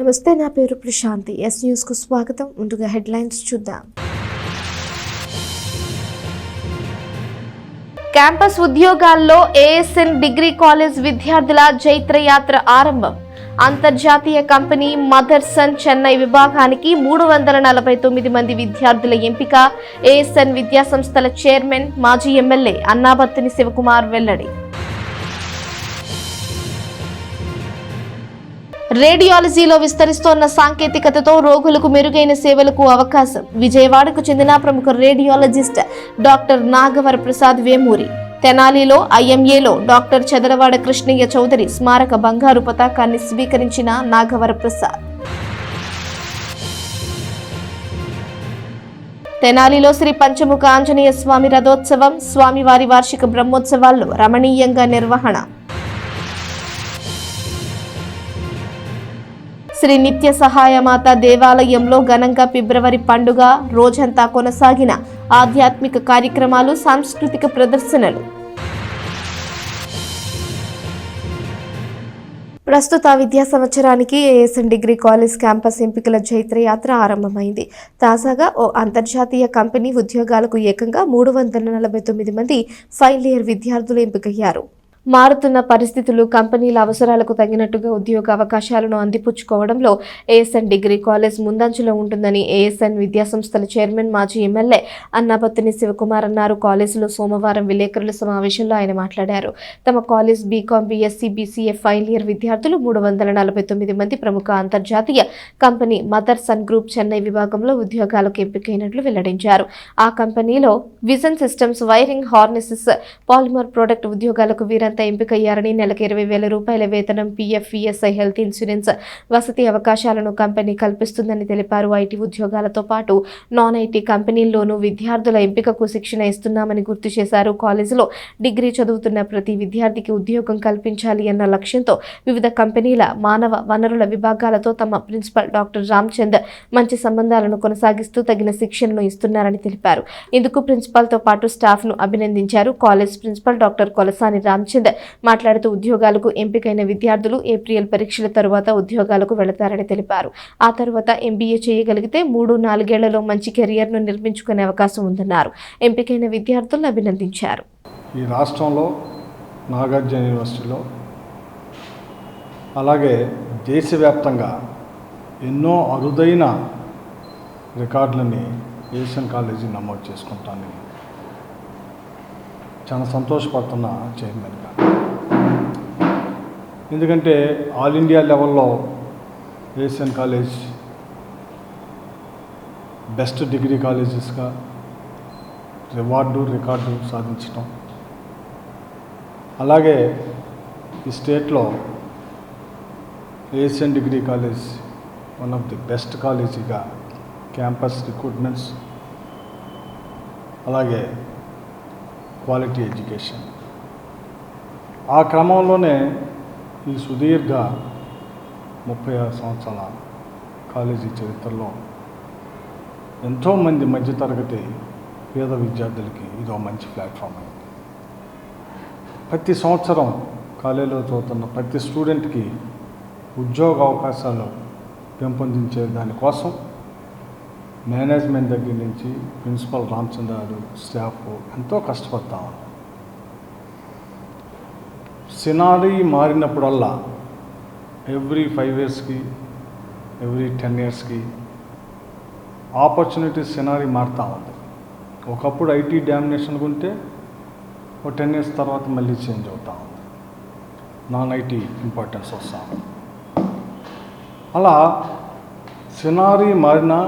నమస్తే, నా పేరు ప్రశాంతి. ఎస్ న్యూస్ కు స్వాగతం. ముందుగా హెడ్లైన్స్ చూద్దాం. క్యాంపస్ ఉద్యోగాల్లో ఏఎస్ఎన్ డిగ్రీ కాలేజ్ విద్యార్థుల జైత్రయాత్ర ఆరంభం. అంతర్జాతీయ కంపెనీ మదర్సన్ చెన్నై విభాగానికి 349 మంది విద్యార్థుల ఎంపిక. ఏఎస్ఎన్ విద్యా సంస్థల చైర్మన్, మాజీ ఎమ్మెల్యే అన్నాబత్తుని శివకుమార్ వెల్లడి. రేడియాలజీలో విస్తరిస్తోన్న సాంకేతికతతో రోగులకు మెరుగైన సేవలకు అవకాశం. విజయవాడకు చెందిన ప్రముఖ రేడియాలజిస్ట్ డాక్టర్ నాగవర ప్రసాద్ వేమూరి. తెనాలిలో ఐఎంఏలో డాక్టర్ చదలవాడ కృష్ణయ్య చౌదరి స్మారక బంగారు పతాకాన్ని స్వీకరించిన నాగవర ప్రసాద్. తెనాలిలో శ్రీ పంచముఖ ఆంజనేయ స్వామి రథోత్సవం, స్వామివారి వార్షిక బ్రహ్మోత్సవాల్లో రమణీయంగా నిర్వహణ. శ్రీ నిత్య సహాయమాత దేవాలయంలో ఘనంగా ఫిబ్రవరి పండుగ రోజంతా కొనసాగిన ఆధ్యాత్మిక కార్యక్రమాలు, సాంస్కృతిక ప్రదర్శనలు. ప్రస్తుత విద్యా సంవత్సరానికి ఏఎస్ఎన్ డిగ్రీ కాలేజ్ క్యాంపస్ ఎంపికల జైత్రయాత్ర ఆరంభమైంది. తాజాగా ఓ అంతర్జాతీయ కంపెనీ ఉద్యోగాలకు ఏకంగా 349 మంది ఫైనల్ ఇయర్ విద్యార్థులు ఎంపికయ్యారు. మారుతున్న పరిస్థితులు, కంపెనీల అవసరాలకు తగినట్టుగా ఉద్యోగ అవకాశాలను అందిపుచ్చుకోవడంలో ఏఎస్ఎన్ డిగ్రీ కాలేజ్ ముందంజలో ఉంటుందని ఏఎస్ఎన్ విద్యాసంస్థల చైర్మన్, మాజీ ఎమ్మెల్యే అన్నాబత్తుని శివకుమార్ అన్నారు. కాలేజీలో సోమవారం విలేకరుల సమావేశంలో ఆయన మాట్లాడారు. తమ college BCom, BSc, BCA final year విద్యార్థులు 349 మంది ప్రముఖ అంతర్జాతీయ కంపెనీ మదర్సన్ గ్రూప్ చెన్నై విభాగంలో ఉద్యోగాలకు ఎంపికైనట్లు వెల్లడించారు. ఆ కంపెనీలో vision systems, wiring harnesses, polymer product ఉద్యోగాలకు వీరంతా ఎంపికయ్యారని, నెలకు 20,000 రూపాయల వేతనం, పీఎఫ్, ఈఎస్ఐ, హెల్త్ ఇన్సూరెన్స్, వసతి అవకాశాలను కంపెనీ కల్పిస్తుందని తెలిపారు. ఐటీ ఉద్యోగాలతో పాటు నాన్ ఐటీ కంపెనీల్లోనూ విద్యార్థుల ఎంపికకు శిక్షణ ఇస్తున్నామని గుర్తు చేశారు. కాలేజీలో డిగ్రీ చదువుతున్న ప్రతి విద్యార్థికి ఉద్యోగం కల్పించాలి అన్న లక్ష్యంతో వివిధ కంపెనీల మానవ వనరుల విభాగాలతో తమ ప్రిన్సిపల్ డాక్టర్ రామ్చంద్ మంచి సంబంధాలను కొనసాగిస్తూ తగిన శిక్షణను ఇస్తున్నారని తెలిపారు. ఇందుకు ప్రిన్సిపాల్తో పాటు స్టాఫ్ను అభినందించారు. College principal doctor Kolasani Ramchand మాట్లాడుతూ ఉద్యోగాలకు ఎంపికైన విద్యార్థులు ఏప్రిల్ పరీక్షల తరువాత ఉద్యోగాలకు వెళతారని తెలిపారు. ఆ తర్వాత ఎంబీఏ చేయగలిగితే 3-4 ఏళ్లలో మంచి కెరియర్ను నిర్మించుకునే అవకాశం ఉందన్నారు. ఎంపికైన విద్యార్థులను అభినందించారు. ఈ రాష్ట్రంలో నాగార్జున యూనివర్సిటీలో అలాగే దేశవ్యాప్తంగా ఎన్నో అరుదైన రికార్డులని ఏషియన్ కాలేజీ నమోదు చేసుకుంటానని చాలా సంతోషపడుతున్న చైర్మన్గా. ఎందుకంటే ఆల్ ఇండియా లెవెల్లో ఏషియన్ కాలేజ్ బెస్ట్ డిగ్రీ కాలేజెస్గా రికార్డు సాధించడం, అలాగే ఈ స్టేట్లో Asian degree college one of the best కాలేజీగా క్యాంపస్ రిక్రూట్మెంట్స్, అలాగే క్వాలిటీ ఎడ్యుకేషన్. ఆ క్రమంలోనే ఈ సుదీర్ఘ 36 సంవత్సరాల కాలేజీ చరిత్రలో ఎంతోమంది మధ్యతరగతి పేద విద్యార్థులకి ఇదో మంచి ప్లాట్ఫామ్ అయింది. ప్రతి సంవత్సరం కాలేజీలో చదువుతున్న ప్రతి స్టూడెంట్కి ఉద్యోగ అవకాశాలు పెంపొందించే దానికోసం మేనేజ్మెంట్ దగ్గర నుంచి ప్రిన్సిపల్ రామచంద్రారు, స్టాఫ్ ఎంతో కష్టపడతా ఉన్నారు. సినారీ మారినప్పుడల్లా ఎవ్రీ 5 ఇయర్స్కి, ఎవ్రీ 10 ఇయర్స్కి ఆపర్చునిటీ సినారీ మారుతూ ఉంది. ఒకప్పుడు ఐటీ డామినేషన్ ఉంటే ఒక 10 ఇయర్స్ తర్వాత మళ్ళీ చేంజ్ అవుతూ ఉంది. నాన్ ఐటీ ఇంపార్టెన్స్ వస్తూ ఉంది. అలా సినారీ మారినా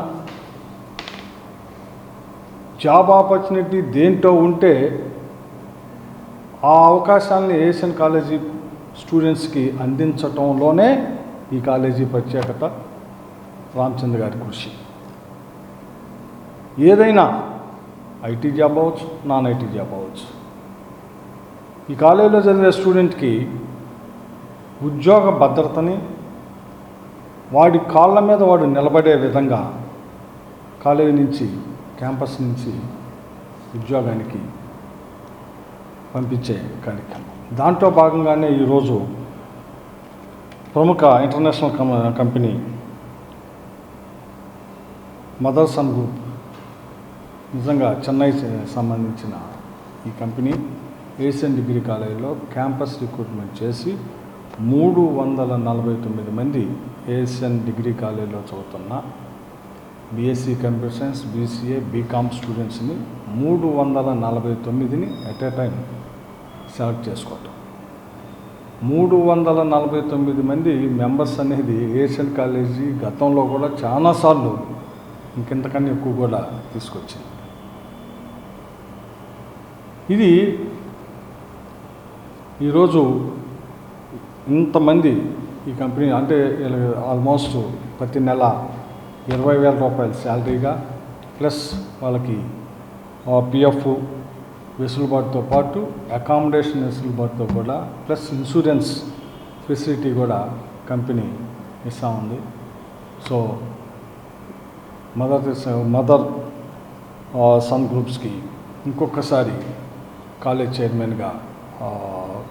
జాబ్ ఆపర్చునిటీ దేంట్లో ఉంటే ఆ అవకాశాలని ఏషియన్ కాలేజీ స్టూడెంట్స్కి అందించటంలోనే ఈ కాలేజీ ప్రత్యేకత, రామచంద్ర గారి కృషి. ఏదైనా ఐటీ జాబ్ అవ్వచ్చు, నాన్ ఐటీ జాబ్ అవ్వచ్చు, ఈ కాలేజీలో చదివే స్టూడెంట్కి ఉద్యోగ భద్రతని, వాడి కాళ్ళ మీద వాడు నిలబడే విధంగా కాలేజీ నుంచి, క్యాంపస్ నుంచి ఉద్యోగానికి పంపించే కార్యక్రమం. దాంట్లో భాగంగానే ఈరోజు ప్రముఖ ఇంటర్నేషనల్ కంపెనీ మదర్సన్ గ్రూప్ నిజంగా చెన్నై సంబంధించిన ఈ కంపెనీ ఏషియన్ డిగ్రీ కాలేజీలో క్యాంపస్ రిక్రూట్మెంట్ చేసి 349 మంది ఏషియన్ డిగ్రీ కాలేజీలో చదువుతున్న BSc computer science, BCA, BCom స్టూడెంట్స్ని 349ని ఎట్ ఏ టైం సెలెక్ట్ చేసుకోవటం. 349 మంది మెంబర్స్ అనేది ఏషియన్ కాలేజీ గతంలో కూడా చాలాసార్లు ఇంకెంతకన్నా ఎక్కువ కూడా తీసుకొచ్చింది. ఇది ఈరోజు ఇంతమంది ఈ కంపెనీ అంటే ఆల్మోస్ట్ ప్రతి నెల 20,000 రూపాయలు శాలరీగా ప్లస్ వాళ్ళకి పిఎఫ్ వెసులుబాటుతో పాటు అకామిడేషన్ వెసులుబాటుతో కూడా ప్లస్ ఇన్సూరెన్స్ ఫెసిలిటీ కూడా కంపెనీ ఇస్తూ ఉంది. సో మదర్ సన్ గ్రూప్స్కి ఇంకొకసారి కాలేజ్ చైర్మన్గా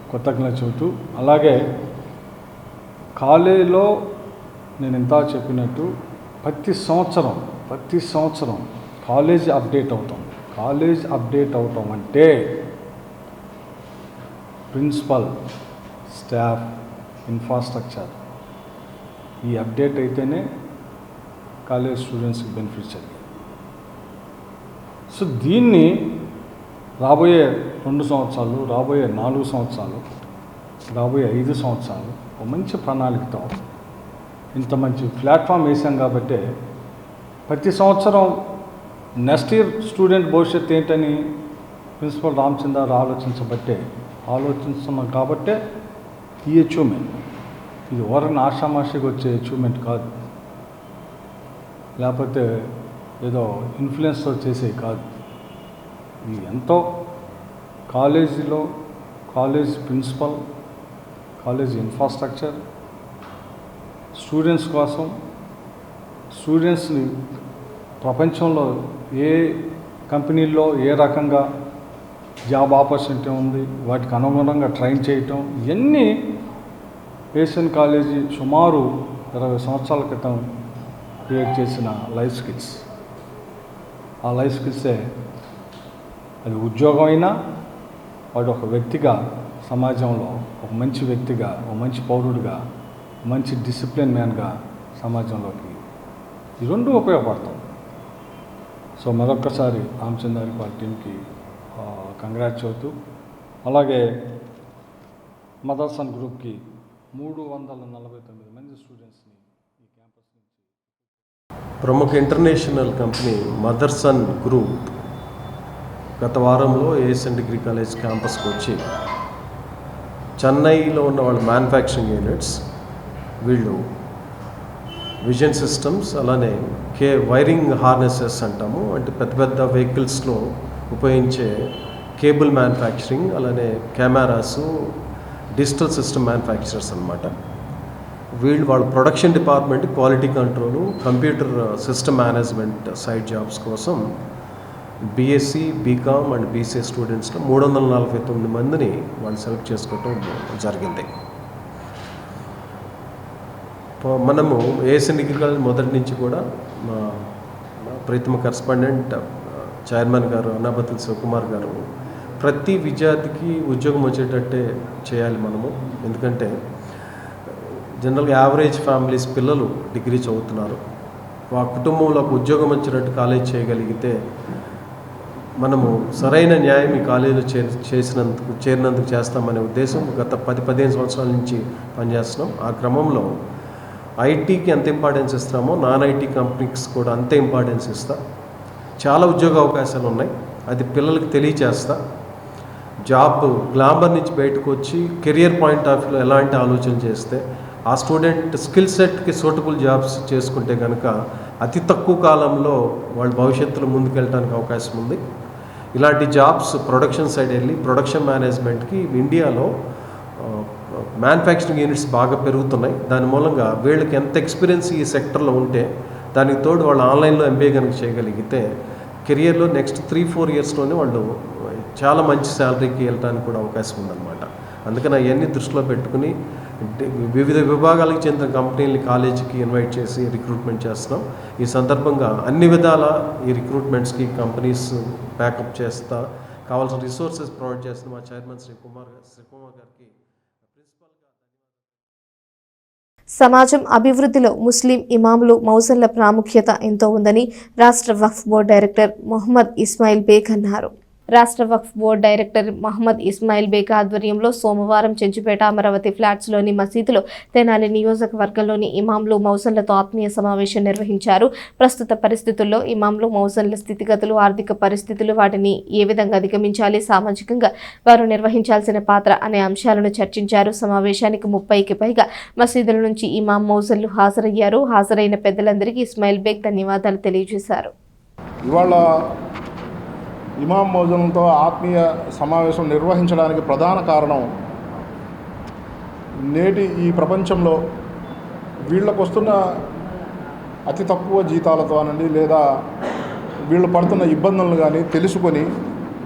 కృతజ్ఞతలు చెబుతూ, అలాగే కాలేజీలో నేను ఇంత చెప్పినట్టు ప్రతి సంవత్సరం కాలేజ్ అప్డేట్ అవుతుంది. కాలేజ్ అప్డేట్ అవటం అంటే ప్రిన్సిపల్, స్టాఫ్, ఇన్ఫ్రాస్ట్రక్చర్ ఈ అప్డేట్ అయితేనే కాలేజ్ స్టూడెంట్స్కి బెనిఫిట్స్ అది. సో దీన్ని రాబోయే 2 సంవత్సరాలు, రాబోయే 4 సంవత్సరాలు, రాబోయే 5 సంవత్సరాలు ఒక మంచి ప్రణాళికతో ఇంత మంచి ప్లాట్ఫామ్ వేసాం కాబట్టి ప్రతి సంవత్సరం నెక్స్ట్ ఇయర్ స్టూడెంట్ భవిష్యత్తు ఏంటని ప్రిన్సిపల్ రామచంద్ర ఆలోచిస్తున్నాం కాబట్టే ఈ అచీవ్మెంట్. ఇది ఎవరైనా ఆషామాషిగా వచ్చే అచీవ్మెంట్ కాదు, లేకపోతే ఏదో ఇన్ఫ్లుయెన్స్తో చేసే కాదు. ఇది ఎంతో కాలేజీలో college principal, college infrastructure, students కోసం, స్టూడెంట్స్ని ప్రపంచంలో ఏ కంపెనీల్లో ఏ రకంగా జాబ్ ఆపర్చునిటీ ఉంది వాటికి అనుగుణంగా ట్రైన్ చేయటం, ఇవన్నీ ఏషియన్ కాలేజీ సుమారు 20 సంవత్సరాల క్రితం క్రియేట్ చేసిన లైఫ్ స్కిల్స్. ఆ లైఫ్ స్కిల్సే అది ఉద్యోగం అయినా వాడు ఒక వ్యక్తిగా సమాజంలో ఒక మంచి వ్యక్తిగా, ఒక మంచి పౌరుడిగా, మంచి డిసిప్లిన్ మ్యాన్గా సమాజంలోకి ఈ రెండు ఉపయోగపడతాం. సో మరొక్కసారి రామచంద్ర గారి వాళ్ళ టీంకి కంగ్రాట్స్ చెబుతూ, అలాగే మదర్సన్ గ్రూప్కి 349 మంది స్టూడెంట్స్ని ఈ క్యాంపస్ నుంచి. ప్రముఖ ఇంటర్నేషనల్ కంపెనీ మదర్సన్ గ్రూప్ గత వారంలో ఏషియన్ డిగ్రీ కాలేజ్ క్యాంపస్కి వచ్చి చెన్నైలో ఉన్న వాళ్ళ మ్యానుఫ్యాక్చరింగ్ యూనిట్స్, వీళ్ళు విజన్ సిస్టమ్స్, అలానే వైరింగ్ హార్నెసెస్ అంటాము, అంటే పెద్ద పెద్ద వెహికల్స్లో ఉపయోగించే కేబుల్ మ్యానుఫ్యాక్చరింగ్, అలానే కెమెరాసు, డిజిటల్ సిస్టమ్ మ్యానుఫ్యాక్చరర్స్ అనమాట. వీళ్ళు వాళ్ళ production department, quality control, computer system management side jobs కోసం బీఎస్సీ, బీకామ్ అండ్ బీసీఏ స్టూడెంట్స్లో 349 మందిని వాళ్ళు సెలెక్ట్ చేసుకోవటం జరిగింది. మనము ఏషియన్ డిగ్రీ కాలేజ్ మొదటి నుంచి కూడా మా ప్రీతమ కరెస్పాండెంట్ చైర్మన్ గారు అన్నాబత్తుల శివకుమార్ గారు ప్రతి విద్యార్థికి ఉద్యోగం వచ్చేటట్టే చేయాలి మనము. ఎందుకంటే జనరల్గా యావరేజ్ ఫ్యామిలీస్ పిల్లలు డిగ్రీ చదువుతున్నారు, ఆ కుటుంబంలో ఒక ఉద్యోగం వచ్చినట్టు కాలేజ్ చేయగలిగితే మనము సరైన న్యాయం ఈ కాలేజీలో చేరినందుకు చేస్తామనే ఉద్దేశం గత 10-15 సంవత్సరాల నుంచి పనిచేస్తున్నాం. ఆ క్రమంలో ఐటీకి ఎంత ఇంపార్టెన్స్ ఇస్తామో నాన్ ఐటీ కంపెనీస్ కూడా అంతే ఇంపార్టెన్స్ ఇస్తా. చాలా ఉద్యోగ అవకాశాలు ఉన్నాయి, అది పిల్లలకి తెలియచేస్తా. జాబ్ గ్లామర్ నుంచి బయటకు వచ్చి కెరియర్ పాయింట్ ఆఫ్ వ్యూలో ఎలాంటి ఆలోచన చేస్తే ఆ స్టూడెంట్ స్కిల్ సెట్కి సూటబుల్ జాబ్స్ చేసుకుంటే కనుక అతి తక్కువ కాలంలో వాళ్ళ భవిష్యత్తులో ముందుకెళ్ళడానికి అవకాశం ఉంది. ఇలాంటి జాబ్స్ ప్రొడక్షన్ సైడ్ వెళ్ళి ప్రొడక్షన్ మేనేజ్మెంట్కి ఇండియాలో మ్యానుఫ్యాక్చరింగ్ యూనిట్స్ బాగా పెరుగుతున్నాయి. దాని మూలంగా వీళ్ళకి ఎంత ఎక్స్పీరియన్స్ ఈ సెక్టర్లో ఉంటే దానికి తోడు వాళ్ళు ఆన్లైన్లో ఎంబీఏ కనుక చేయగలిగితే కెరియర్లో నెక్స్ట్ 3-4 ఇయర్స్లోనే వాళ్ళు చాలా మంచి శాలరీకి వెళ్ళడానికి కూడా అవకాశం ఉందన్నమాట. అందుకని అవన్నీ దృష్టిలో పెట్టుకుని వివిధ విభాగాలకు చెందిన కంపెనీలని కాలేజీకి ఇన్వైట్ చేసి రిక్రూట్మెంట్ చేస్తున్నాం. ఈ సందర్భంగా అన్ని విధాల ఈ రిక్రూట్మెంట్స్కి కంపెనీస్ ప్యాకప్ చేస్తా కావాల్సిన రిసోర్సెస్ ప్రొవైడ్ చేస్తున్న మా చైర్మన్ శ్రీ కుమార్ గారికి ప్రిన్సిపల్గా సమాజం అభివృద్ధిలో ముస్లిం ఇమాములు మౌజన్ల ప్రాముఖ్యత ఎంతో ఉందని రాష్ట్ర వక్ఫ్ బోర్డు డైరెక్టర్ మొహమ్మద్ ఇస్మాయిల్ బేగ్ అన్నారు. రాష్ట్ర వక్ఫ్ బోర్డు డైరెక్టర్ మహమ్మద్ ఇస్మాయిల్ బేగ్ ఆధ్వర్యంలో సోమవారం చెంచుపేట అమరావతి ఫ్లాట్స్లోని మసీదులో తెనాలి నియోజకవర్గంలోని ఇమాంలు మౌజన్లతో ఆత్మీయ సమావేశం నిర్వహించారు. ప్రస్తుత పరిస్థితుల్లో ఇమాంలు మౌజన్ల స్థితిగతులు, ఆర్థిక పరిస్థితులు, వాటిని ఏ విధంగా అధిగమించాలి, సామాజికంగా వారు నిర్వహించాల్సిన పాత్ర అనే అంశాలను చర్చించారు. సమావేశానికి 30కి పైగా మసీదుల నుంచి ఇమాం మౌజన్లు హాజరయ్యారు. హాజరైన పెద్దలందరికీ ఇస్మాయిల్ బేగ్ ధన్యవాదాలు తెలియజేశారు. ఇవాళ ఇమాం మౌజన్లతో ఆత్మీయ సమావేశం నిర్వహించడానికి ప్రధాన కారణం నేటి ఈ ప్రపంచంలో వీళ్ళకు వస్తున్న అతి తక్కువ జీతాలతో అనండి లేదా వీళ్ళు పడుతున్న ఇబ్బందులను కానీ తెలుసుకొని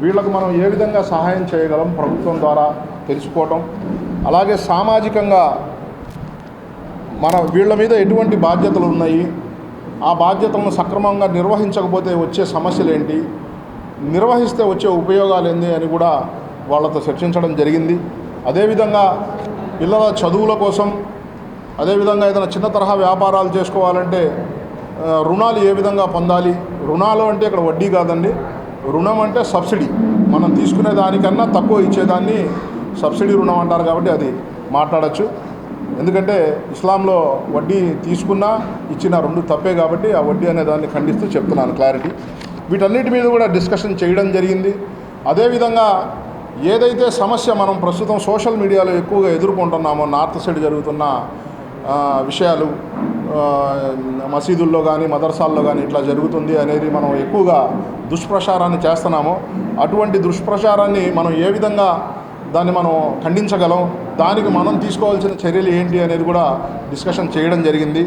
వీళ్ళకు మనం ఏ విధంగా సహాయం చేయగలం ప్రభుత్వం ద్వారా తెలుసుకోవటం, అలాగే సామాజికంగా వీళ్ళ మీద ఎటువంటి బాధ్యతలు ఉన్నాయి, ఆ బాధ్యతలను సక్రమంగా నిర్వహించకపోతే వచ్చే సమస్యలు ఏంటి, నిర్వహిస్తే వచ్చే ఉపయోగాలు ఏంది అని కూడా వాళ్ళతో చర్చించడం జరిగింది. అదేవిధంగా పిల్లల చదువుల కోసం, అదేవిధంగా ఏదైనా చిన్న తరహా వ్యాపారాలు చేసుకోవాలంటే రుణాలు ఏ విధంగా పొందాలి. రుణాలు అంటే ఇక్కడ వడ్డీ కాదండి, రుణం అంటే సబ్సిడీ, మనం తీసుకునే దానికన్నా తక్కువ ఇచ్చేదాన్ని సబ్సిడీ రుణం అంటారు. కాబట్టి అది మాట్లాడచ్చు. ఎందుకంటే ఇస్లాంలో వడ్డీ తీసుకున్నా ఇచ్చినా రెండు తప్పే కాబట్టి ఆ వడ్డీ అనే దాన్ని ఖండిస్తూ చెప్తున్నాను క్లారిటీ. వీటన్నిటి మీద కూడా డిస్కషన్ చేయడం జరిగింది. అదేవిధంగా ఏదైతే సమస్య మనం ప్రస్తుతం సోషల్ మీడియాలో ఎక్కువగా ఎదుర్కొంటున్నామో, నార్త్ సైడ్ జరుగుతున్న విషయాలు, మసీదుల్లో కానీ మదర్సాల్లో కానీ ఇట్లా జరుగుతుంది అనేది మనం ఎక్కువగా దుష్ప్రచారాన్ని చేస్తున్నామో, అటువంటి దుష్ప్రచారాన్ని మనం ఏ విధంగా దాన్ని మనం ఖండించగలం, దానికి మనం తీసుకోవాల్సిన చర్యలు ఏంటి అనేది కూడా డిస్కషన్ చేయడం జరిగింది.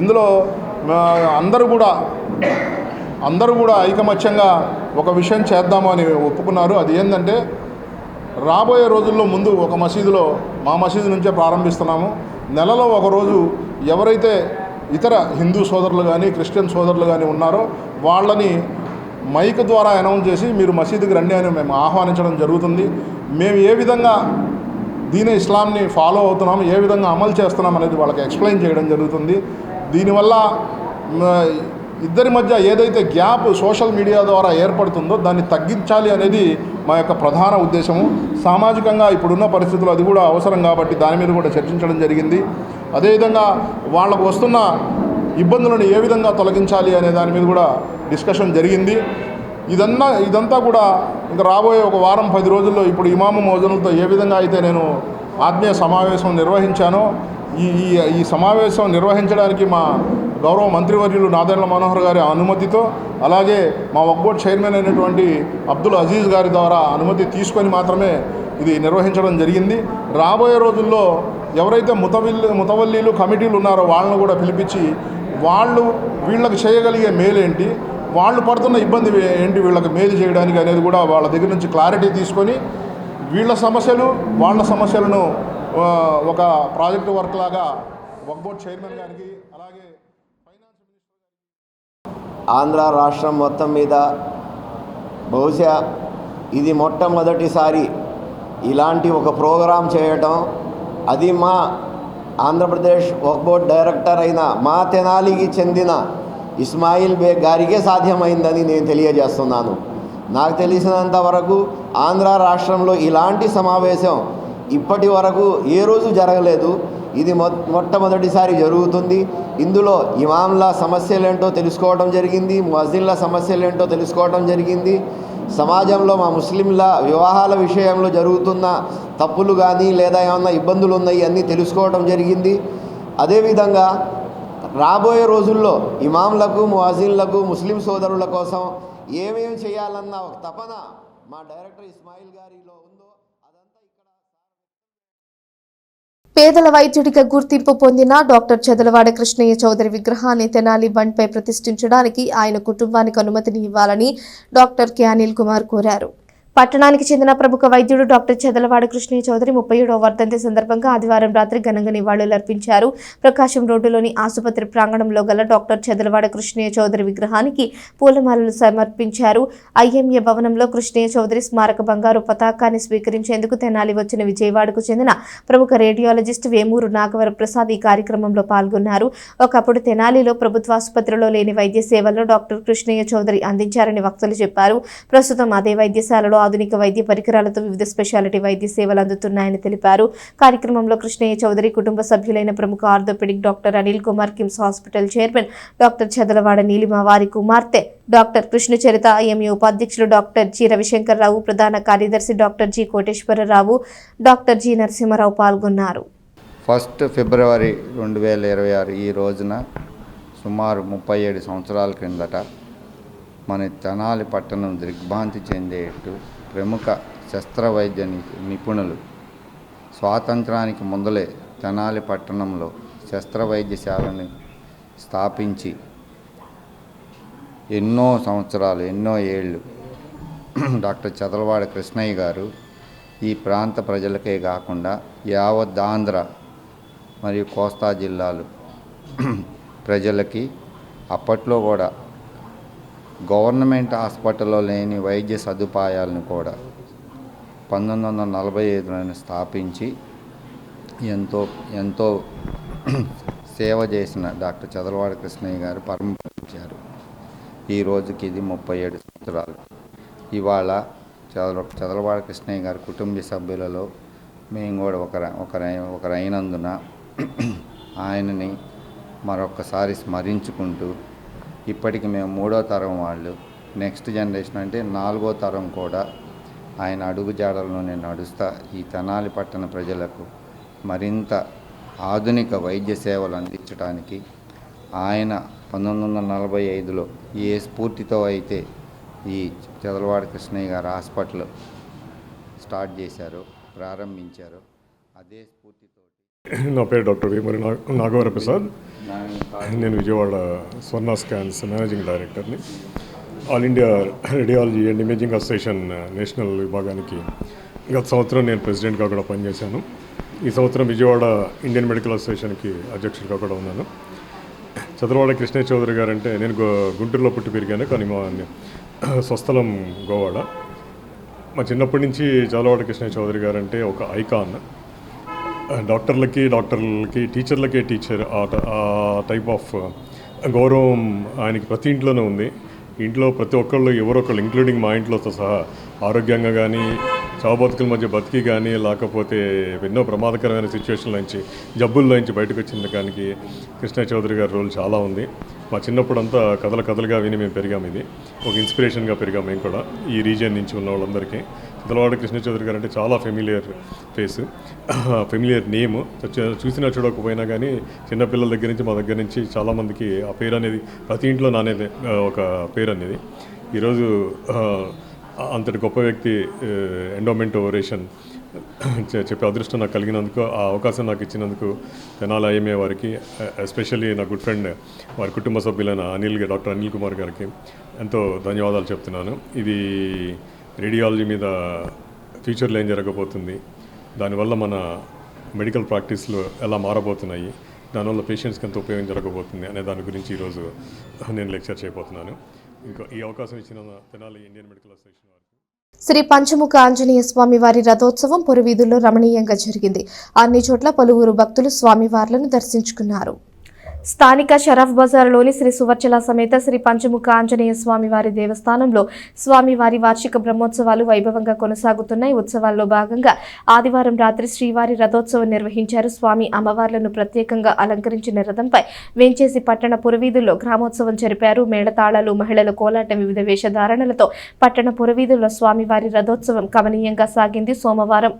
ఇందులో అందరూ కూడా ఐకమత్యంగా ఒక విషయం చేద్దాము అని ఒప్పుకున్నారు. అది ఏంటంటే రాబోయే రోజుల్లో ముందు ఒక మసీదులో, మా మసీదు నుంచే ప్రారంభిస్తున్నాము, నెలలో ఒకరోజు ఎవరైతే ఇతర హిందూ సోదరులు కానీ క్రిస్టియన్ సోదరులు కానీ ఉన్నారో వాళ్ళని మైక్ ద్వారా అనౌన్స్ చేసి మీరు మసీదుకి రండి అని మేము ఆహ్వానించడం జరుగుతుంది. మేము ఏ విధంగా దీని ఇస్లాంని ఫాలో అవుతున్నాము, ఏ విధంగా అమలు చేస్తున్నాం అనేది వాళ్ళకి ఎక్స్ప్లెయిన్ చేయడం జరుగుతుంది. దీనివల్ల ఇద్దరి మధ్య ఏదైతే గ్యాప్ సోషల్ మీడియా ద్వారా ఏర్పడుతుందో దాన్ని తగ్గించాలి అనేది మా యొక్క ప్రధాన ఉద్దేశము. సామాజికంగా ఇప్పుడున్న పరిస్థితుల్లో అది కూడా అవసరం కాబట్టి దాని మీద కూడా చర్చించడం జరిగింది. అదేవిధంగా వాళ్ళకు వస్తున్న ఇబ్బందులను ఏ విధంగా తొలగించాలి అనే దాని మీద కూడా డిస్కషన్ జరిగింది. ఇదంతా కూడా ఇంకా రాబోయే ఒక వారం 10 రోజుల్లో ఇప్పుడు ఇమాము మౌజన్లతో ఏ విధంగా అయితే నేను ఆత్మీయ సమావేశం నిర్వహించానో ఈ సమావేశం నిర్వహించడానికి మా గౌరవ మంత్రివర్యులు నాదెండ్ల మనోహర్ గారి అనుమతితో, అలాగే మా వక్ఫ్ బోర్డ్ చైర్మన్ అయినటువంటి అబ్దుల్ అజీజ్ గారి ద్వారా అనుమతి తీసుకొని మాత్రమే ఇది నిర్వహించడం జరిగింది. రాబోయే రోజుల్లో ఎవరైతే ముతవల్లీలు కమిటీలు ఉన్నారో వాళ్ళను కూడా పిలిపించి వీళ్ళకి చేయగలిగే మేలేంటి, వాళ్ళు పడుతున్న ఇబ్బంది ఏంటి, వీళ్ళకి మేలు చేయడానికి అనేది కూడా వాళ్ళ దగ్గర నుంచి క్లారిటీ తీసుకొని వీళ్ళ సమస్యలు వాళ్ళ సమస్యలను ఒక ప్రాజెక్టు వర్క్ లాగా వక్ఫ్ బోర్డ్ చైర్మన్ గారికి అలాగే ఫైనాన్స్ మినిస్టర్ ఆంధ్ర రాష్ట్రం మొత్తం మీద బహుశా ఇది మొట్టమొదటిసారి ఇలాంటి ఒక ప్రోగ్రాం చేయటం, అది మా ఆంధ్రప్రదేశ్ వక్ఫ్ బోర్డ్ డైరెక్టర్ అయిన మా తెనాలికి చెందిన ఇస్మాయిల్ బేగ్ గారికే సాధ్యమైందని నేను తెలియజేస్తున్నాను. నాకు తెలిసినంత వరకు ఆంధ్ర రాష్ట్రంలో ఇలాంటి సమావేశం ఇప్పటి వరకు ఏ రోజు జరగలేదు. ఇది మొట్టమొదటిసారి జరుగుతుంది. ఇందులో ఇమాంల సమస్యలేంటో తెలుసుకోవడం జరిగింది, ముఅజ్జిన్ల సమస్యలేంటో తెలుసుకోవడం జరిగింది. సమాజంలో మా ముస్లింల వివాహాల విషయంలో జరుగుతున్న తప్పులు కానీ లేదా ఏమన్నా ఇబ్బందులు ఉన్నాయి అన్నీ తెలుసుకోవడం జరిగింది. అదేవిధంగా రాబోయే రోజుల్లో ఇమాంలకు ముఅజ్జిన్లకు ముస్లిం సోదరుల కోసం ఏమేమి చేయాలన్న ఒక తపన మా డైరెక్టర్ ఇస్మాయిల్ గారిలో ఉందో అదంతా ఇక్కడ. పేదల వైద్యుడిగా గుర్తింపు పొందిన డాక్టర్ చదలవాడ కృష్ణయ్య చౌదరి విగ్రహాన్ని తెనాలి బండ్పై ప్రతిష్ఠించడానికి ఆయన కుటుంబానికి అనుమతిని ఇవ్వాలని డాక్టర్ కె అనిల్ కుమార్ కోరారు. పట్టణానికి చెందిన ప్రముఖ వైద్యుడు డాక్టర్ చెదలవాడ కృష్ణయ్య చౌదరి 37వ వర్ధంతి సందర్భంగా ఆదివారం రాత్రి ఘనంగా నివాళులర్పించారు. ప్రకాశం రోడ్డులోని ఆసుపత్రి ప్రాంగణంలో గల డాక్టర్ చెదలవాడ కృష్ణయ్య చౌదరి విగ్రహానికి పూలమాలలు సమర్పించారు. ఐఎంఏ భవనంలో కృష్ణయ్య చౌదరి స్మారక బంగారు పతాకాన్ని స్వీకరించేందుకు తెనాలి వచ్చిన విజయవాడకు చెందిన ప్రముఖ రేడియాలజిస్ట్ వేమూరు నాగవర ప్రసాద్ ఈ కార్యక్రమంలో పాల్గొన్నారు. ఒకప్పుడు తెనాలిలో ప్రభుత్వ ఆసుపత్రిలో లేని వైద్య సేవలను డాక్టర్ కృష్ణయ్య చౌదరి అందించారని వక్తలు చెప్పారు. ప్రస్తుతం అదే వైద్యశాలలో ఆధునిక వైద్య పరికరాలతో వివిధ స్పెషాలిటీ వైద్య సేవలు అందుతున్నాయని తెలిపారు. కార్యక్రమంలో కృష్ణయ్య చౌదరి కుటుంబ సభ్యులైన ప్రముఖ orthopaedic doctor Anil Kumar, KIMS hospital chairman doctor Chedalavada Neelima, వారి కుమార్తె డాక్టర్ కృష్ణచరిత, ఐఎంఏ ఉపాధ్యక్షులు డాక్టర్ జి రవిశంకర్రావు, ప్రధాన కార్యదర్శి doctor G Koteswara Rao, doctor G Narasimha Rao పాల్గొన్నారు. 1 ఫిబ్రవరి 2026 ఈ రోజున సుమారు 37 సంవత్సరాల క్రిందట మన తెనాలి పట్టణం దిగ్భ్రాంతి చెందేట్టు ప్రముఖ శస్త్రవైద్య నిపుణులు స్వాతంత్రానికి ముందలే తెనాలి పట్టణంలో శస్త్రవైద్యశాలను స్థాపించి ఎన్నో సంవత్సరాలు, ఎన్నో ఏళ్ళు డాక్టర్ చెదలవాడ కృష్ణయ్య గారు ఈ ప్రాంత ప్రజలకే కాకుండా యావత్ ఆంధ్ర మరియు కోస్తా జిల్లాలు ప్రజలకి అప్పట్లో కూడా గవర్నమెంట్ హాస్పిటల్లో లేని వైద్య సదుపాయాలను కూడా 1945 స్థాపించి ఎంతో సేవ చేసిన డాక్టర్ చెదలవాడ కృష్ణయ్య గారు పరమపదించారు. ఈ రోజుకి ఇది 37 సంవత్సరాలు. ఇవాళ చెదలవాడ కృష్ణయ్య గారి కుటుంబ సభ్యులలో మేము కూడా ఒకరైనందున ఆయనని మరొకసారి స్మరించుకుంటూ ఇప్పటికి మేము 3వ తరం వాళ్ళు, నెక్స్ట్ జనరేషన్ అంటే 4వ తరం కూడా ఆయన అడుగుజాడల్లోనే నడుస్తా ఈ తెనాలి పట్టణ ప్రజలకు మరింత ఆధునిక వైద్య సేవలు అందించడానికి ఆయన 1945లో ఏ స్ఫూర్తితో అయితే ఈ చెదలవాడ కృష్ణయ్య గారు హాస్పిటల్ స్టార్ట్ చేశారో, ప్రారంభించారో అదే స్ఫూర్తితో. నా పేరు డాక్టర్ వేమూరి నాగవర ప్రసాద్. నేను విజయవాడ స్వర్ణ స్కాన్స్ మేనేజింగ్ డైరెక్టర్ని. All India radiology and imaging association national విభాగానికి గత సంవత్సరం నేను ప్రెసిడెంట్గా కూడా పనిచేశాను. ఈ సంవత్సరం విజయవాడ ఇండియన్ మెడికల్ అసోసియేషన్కి అధ్యక్షుడిగా కూడా ఉన్నాను. చెదలవాడ కృష్ణయ్య చౌదరి గారు అంటే నేను గుంటూరులో పుట్టి పెరిగాను, కానీ మా స్వస్థలం గోవాడ. మా చిన్నప్పటి నుంచి చెదలవాడ కృష్ణయ్య చౌదరి గారు అంటే ఒక ఐకాన్. డాక్టర్లకి టీచర్లకే టీచర్ ఆ టైప్ ఆఫ్ గౌరవం ఆయనకి ప్రతి ఇంట్లోనే ఉంది. ఇంట్లో ప్రతి ఒక్కళ్ళు ఎవరొకళ్ళు, ఇంక్లూడింగ్ మా ఇంట్లోతో సహా, ఆరోగ్యంగా కానీ, చావుబతుకుల మధ్య బతికి కానీ, లేకపోతే ఎన్నో ప్రమాదకరమైన సిచ్యువేషన్ల నుంచి, జబ్బుల్లో నుంచి బయటకు వచ్చిన దానికి కృష్ణయ్య చౌదరి గారి రోల్ చాలా ఉంది. మా చిన్నప్పుడు అంతా కథలుగా విని మేము పెరిగాము. ఇది ఒక ఇన్స్పిరేషన్గా పెరిగాము మేము కూడా ఈ రీజియన్ నుంచి ఉన్న వాళ్ళందరికీ. చెదలవాడ కృష్ణయ్య చౌదరి గారు అంటే చాలా ఫెమిలియర్ ఫేస్, ఫెమిలియర్ నేమ్. చూసినా చూడకపోయినా కానీ చిన్నపిల్లల దగ్గర నుంచి మా దగ్గర నుంచి చాలామందికి ఆ పేరు అనేది ప్రతి ఇంట్లో నానేది ఒక పేరు అనేది. ఈరోజు అంతటి గొప్ప వ్యక్తి ఎండోమెంట్ ఓరేషన్ చెప్పే అదృష్టం నాకు కలిగినందుకు, ఆ అవకాశం నాకు ఇచ్చినందుకు తెనాలి ఐఎంఏ వారికి, ఎస్పెషల్లీ నా గుడ్ ఫ్రెండ్ వారి కుటుంబ సభ్యులైన డాక్టర్ అనిల్ కుమార్ గారికి ఎంతో ధన్యవాదాలు చెప్తున్నాను. ఇది రేడియాలజీ మీద ఫ్యూచర్లో ఏం జరగబోతుంది, దానివల్ల మన మెడికల్ ప్రాక్టీస్లు ఎలా మారబోతున్నాయి, దానివల్ల పేషెంట్స్కి ఎంత ఉపయోగం జరగబోతుంది అనే దాని గురించి ఈరోజు నేను లెక్చర్ చేయబోతున్నాను. ఇంకా ఈ అవకాశం ఇచ్చిన తెనాలి ఇండియన్ మెడికల్ అసోసియేషన్ వారికి. శ్రీ పంచముఖ ఆంజనేయ స్వామి వారి రథోత్సవం పురవీధుల్లో రమణీయంగా జరిగింది. అన్ని చోట్ల పలువురు భక్తులు స్వామివార్లను దర్శించుకున్నారు. స్థానిక షరఫ్ బజార్లోని శ్రీ సువర్చల సమేత శ్రీ పంచముఖ ఆంజనేయ స్వామివారి దేవస్థానంలో స్వామివారి వార్షిక బ్రహ్మోత్సవాలు వైభవంగా కొనసాగుతున్నాయి. ఉత్సవాల్లో భాగంగా ఆదివారం రాత్రి శ్రీవారి రథోత్సవం నిర్వహించారు. స్వామి అమ్మవార్లను ప్రత్యేకంగా అలంకరించిన రథంపై వేంచేసి పట్టణ పురవీధుల్లో గ్రామోత్సవం జరిపారు. మేళతాళాలు, మహిళల కోలాటం, వివిధ వేషధారణలతో పట్టణ పురవీధుల్లో స్వామివారి రథోత్సవం కమనీయంగా సాగింది. సోమవారం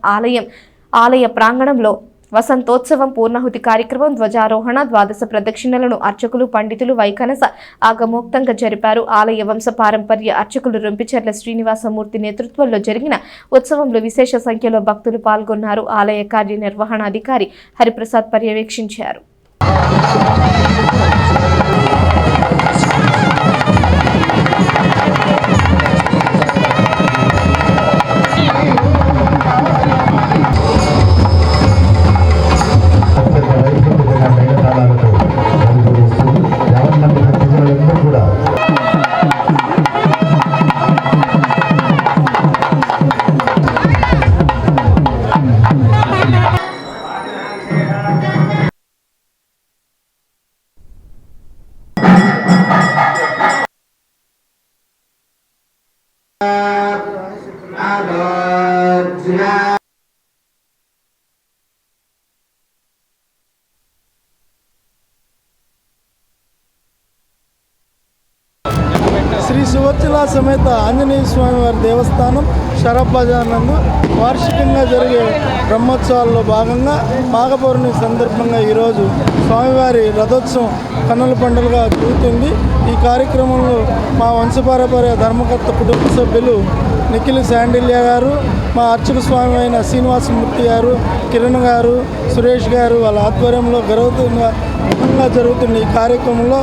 ఆలయ ప్రాంగణంలో వసంతోత్సవం, పూర్ణాహుతి కార్యక్రమం, ధ్వజారోహణ, ద్వాదశ ప్రదక్షిణలను అర్చకులు, పండితులు వైఖనస ఆగమోక్తంగా జరిపారు. ఆలయ వంశ పారంపర్య అర్చకులు రొంపిచెర్ల శ్రీనివాసమూర్తి నేతృత్వంలో జరిగిన ఉత్సవంలో విశేష సంఖ్యలో భక్తులు పాల్గొన్నారు. ఆలయ కార్యనిర్వహణాధికారి హరిప్రసాద్ పర్యవేక్షించారు. శ్రీ సువర్చల సమేత ఆంజనేయ స్వామి వారి దేవస్థానం షరఫ్ బజార్ నందు వార్షికంగా జరిగే బ్రహ్మోత్సవాల్లో భాగంగా మాఘపౌర్ణమి సందర్భంగా ఈరోజు స్వామివారి రథోత్సవం కన్నుల పండుగగా జరుగుతుంది. ఈ కార్యక్రమంలో మా వంశపారపర్య ధర్మకర్త కుటుంబ సభ్యులు నిఖిల్ శాండిల్య గారు, మా అర్చక స్వామి అయిన శ్రీనివాసమూర్తి గారు, కిరణ్ గారు, సురేష్ గారు వాళ్ళ ఆధ్వర్యంలో ఘనంగా జరుగుతున్న ఈ కార్యక్రమంలో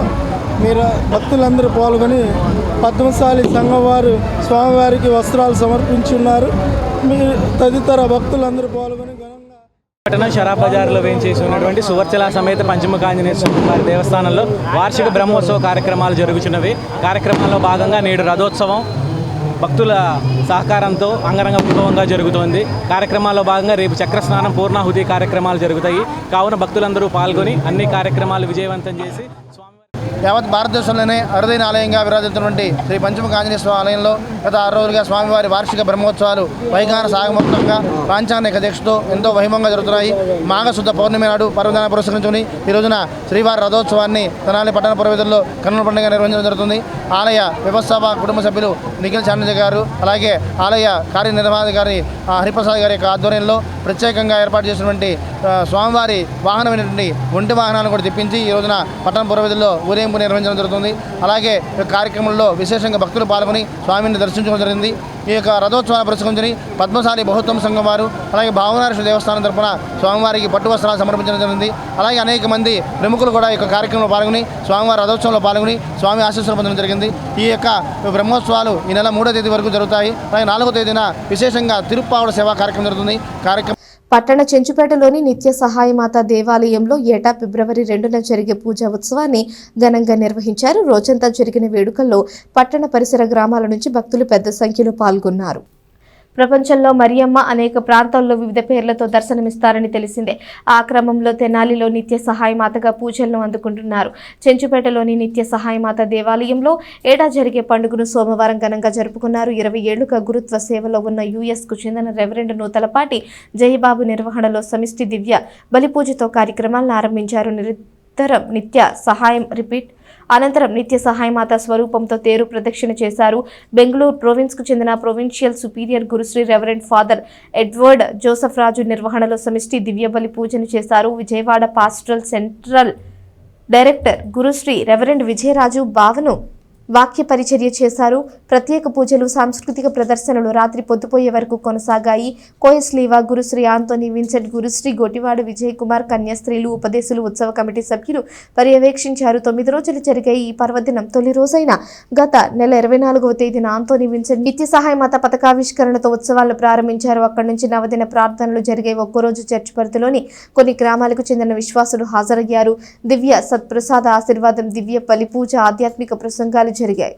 మీరు భక్తులందరూ పాల్గొని పద్మశాలి సంఘం వారు స్వామివారికి వస్త్రాలు సమర్పించున్నారు. మీరు తదితర భక్తులందరూ పాల్గొని ఘనంగా పట్టణం షరాఫ్ బజార్లో వేయించేసి ఉన్నటువంటి సువర్చల సమేత పంచముఖ ఆంజనేయ స్వామి వారి దేవస్థానంలో వార్షిక బ్రహ్మోత్సవ కార్యక్రమాలు జరుగుతున్నవి. కార్యక్రమాల్లో భాగంగా నేడు రథోత్సవం భక్తుల సహకారంతో అంగరంగ వైభవంగా జరుగుతోంది. కార్యక్రమాల్లో భాగంగా రేపు చక్రస్నానం, పూర్ణాహుతి కార్యక్రమాలు జరుగుతాయి. కావున భక్తులందరూ పాల్గొని అన్ని కార్యక్రమాలు విజయవంతం చేసి యావత్ భారతదేశంలోనే అరుదైన ఆలయంగా విరాజిల్లుతున్నటువంటి శ్రీ పంచముఖ ఆంజనేయ స్వామి ఆలయంలో గత 6 రోజులుగా స్వామివారి వార్షిక బ్రహ్మోత్సవాలు వైఖాన సాగమోత్సవంగా పాంచానిక దీక్షతో ఎంతో వైభవంగా జరుగుతున్నాయి. మాఘశుద్ధ పౌర్ణమి నాడు పర్వదినాన్ని పురస్కరించుకుని ఈ రోజున శ్రీవారి రథోత్సవాన్ని తెనాలి పట్టణ పురవీధుల్లో కన్నుల పండుగ నిర్వహించడం జరుగుతుంది. ఆలయ వ్యవస్థాపక కుటుంబ సభ్యులు నిఖిల్ చాండిల్య గారు, అలాగే ఆలయ కార్యనిర్వహణాధికారి హరిప్రసాద్ గారి యొక్క ఆధ్వర్యంలో ప్రత్యేకంగా ఏర్పాటు చేసినటువంటి స్వామివారి వాహనమైనటువంటి ఒంటి వాహనాలను కూడా తెప్పించి ఈ రోజున పట్టణ పురవీధుల్లో ఊరేగింపు నిర్వహించడం జరుగుతుంది. అలాగే ఈ కార్యక్రమంలో విశేషంగా భక్తులు పాల్గొని స్వామిని దర్శించడం జరిగింది. ఈ యొక్క రథోత్సవాన్ని పురస్కరించుకుని పద్మశాలి బహుత్తమ సంఘం వారు, అలాగే భావనారేశ్వర దేవస్థానం తరఫున స్వామివారికి పట్టు వస్త్రాలు సమర్పించడం జరిగింది. అలాగే అనేక మంది ప్రముఖులు కూడా ఈ యొక్క కార్యక్రమంలో పాల్గొని స్వామివారి రథోత్సవంలో పాల్గొని స్వామి ఆశీస్సులు పొందడం జరిగింది. ఈ యొక్క బ్రహ్మోత్సవాలు ఈ నెల 3వ తేదీ వరకు జరుగుతాయి. అలాగే 4వ తేదీన విశేషంగా తిరుప్పావడ సేవా కార్యక్రమం జరుగుతుంది. పట్టణ చెంచుపేటలోని నిత్య సహాయమాత దేవాలయంలో ఏటా ఫిబ్రవరి 2న జరిగే పూజా ఉత్సవాన్ని ఘనంగా నిర్వహించారు. రోజంతా జరిగిన వేడుకల్లో పట్టణ పరిసర గ్రామాల నుంచి భక్తులు పెద్ద సంఖ్యలో పాల్గొన్నారు. ప్రపంచంలో మరియమ్మ అనేక ప్రాంతాల్లో వివిధ పేర్లతో దర్శనమిస్తారని తెలిసిందే. ఆ క్రమంలో తెనాలిలో నిత్య సహాయమాతగా పూజలను అందుకుంటున్నారు. చెంచుపేటలోని నిత్య సహాయమాత దేవాలయంలో ఏటా జరిగే పండుగను సోమవారం ఘనంగా జరుపుకున్నారు. 20 ఏళ్లుగా గురుత్వ సేవలో ఉన్న యుఎస్కు చెందిన రెవరెండ్ నూతలపాటి జయబాబు నిర్వహణలో సమిష్టి దివ్య బలిపూజతో కార్యక్రమాలను ఆరంభించారు. అనంతరం నిత్య సహాయమాత స్వరూపంతో తేరు ప్రదక్షిణ చేశారు. బెంగళూరు ప్రావిన్స్కు చెందిన provincial superior Gurusri reverend father Edward Joseph Raju నిర్వహణలో సమిష్టి దివ్య బలి పూజను చేశారు. Vijayawada pastoral central director Gurusri reverend Vijayaraju బావను వాక్య పరిచర్య చేశారు. ప్రత్యేక పూజలు, సాంస్కృతిక ప్రదర్శనలు రాత్రి పొద్దుపోయే వరకు కొనసాగాయి. కోయస్లీవా గురుశ్రీ ఆంటోనీ విన్సెంట్, గురుశ్రీ గోటివాడ విజయ్ కుమార్, కన్యాస్త్రీలు, ఉపదేశులు, ఉత్సవ కమిటీ సభ్యులు పర్యవేక్షించారు. 9 రోజులు జరిగే ఈ పర్వదినం తొలి రోజైన గత నెల 24వ తేదీన ఆంటోనీ విన్సెంట్ నిత్య సహాయమాత పతాకావిష్కరణతో ఉత్సవాలను ప్రారంభించారు. అక్కడి నుంచి నవదిన ప్రార్థనలు జరిగాయి. ఒక్కరోజు చర్చ్ పరిధిలోని కొన్ని గ్రామాలకు చెందిన విశ్వాసులు హాజరయ్యారు. దివ్య సత్ప్రసాద ఆశీర్వాదం, దివ్య బలి పూజ, ఆధ్యాత్మిక ప్రసంగాలు జరిగాయి.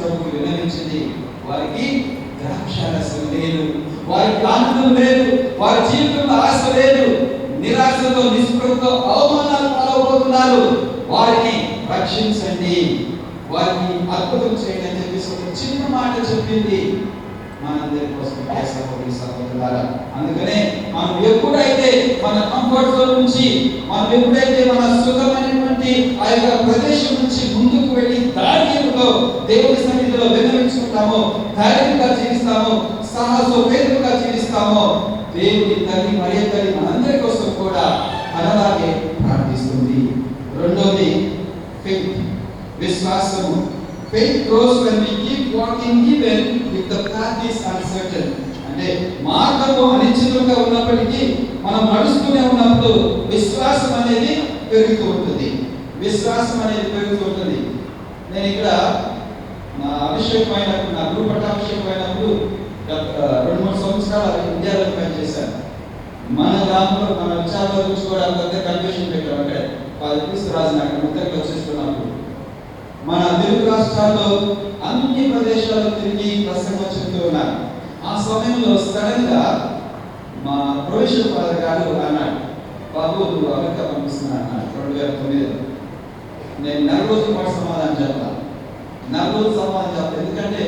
ప్రభువు విన్నవించింది, వారికి ద్రాక్షారసం లేదు, వారికి ఆనందం లేదు, వారి జీవితంలో ఆశ లేదు, నిరాశతో నిస్పృహతో అవమానాలు పాలవుతున్నారు. వారిని రక్షించండి, వారికి అద్భుతం చేయండి అని చెప్పేసి ఒక చిన్న మాట చెప్పింది మనందరి కోసం సహోదరి సహోదరులారా. అందుకనే మనం ఎప్పుడైతే మన కంఫర్ట్ జోన్ నుంచి, మనం ఎప్పుడైతే మన సుఖమైనటువంటి ఆ యొక్క ప్రదేశం నుంచి ముందుకు వెళ్ళి ధైర్యంతో దేవుని సన్నిధిలో విన్నవించుకుంటామో, ధైర్యంగా జీవిస్తామో, సాహసోపేతంగా జీవిస్తామో, దేవుని తల్లి మరియ తల్లి మనందరి కోసం కూడా అలాగే ప్రార్థిస్తుంది. రెండోది ఫెయిత్, విశ్వాసము. Faith grows when we keep walking even if the path is uncertain. అంటే మార్గము అనిశ్చితంగా ఉన్నప్పటికీ మనం నడుస్తూనే ఉన్నప్పుడు విశ్వాసం అనేది పెరుగుతూ ఉంటుంది. విశ్వాసం అనేది పెరుగుతూ ఉంటుంది. నేను ఇక్కడ నా అభిషేకం అయినప్పుడు, నా గురు పట్టాభిషేకం అయినప్పుడు 2-3 సంవత్సరాలు ఇండియాలో పనిచేశాను. మన గ్రామంలో మన విచారాల గురించి కూడా అంత కన్ఫ్యూషన్ పెట్టారు. అంటే వాళ్ళు తీసుకురాసిన అక్కడ ముద్దకి వచ్చేస్తున్నప్పుడు మన తెలుగు రాష్ట్రాల్లో అన్ని ప్రదేశాల్లో తిరిగి ప్రసంగం చెప్తూ ఉన్నారు. ఆ సమయంలో సడన్ గా మా ప్రొఫెసర్ ఫాదర్ గారు అన్నాడు, బాబు నువ్వు అమెరికా పంపిస్తున్నా అన్నాడు 2009. నేను 4 రోజుల పాటు సమాధానం చెప్పాను. 4 రోజులు సమాధానం చెప్పాను. ఎందుకంటే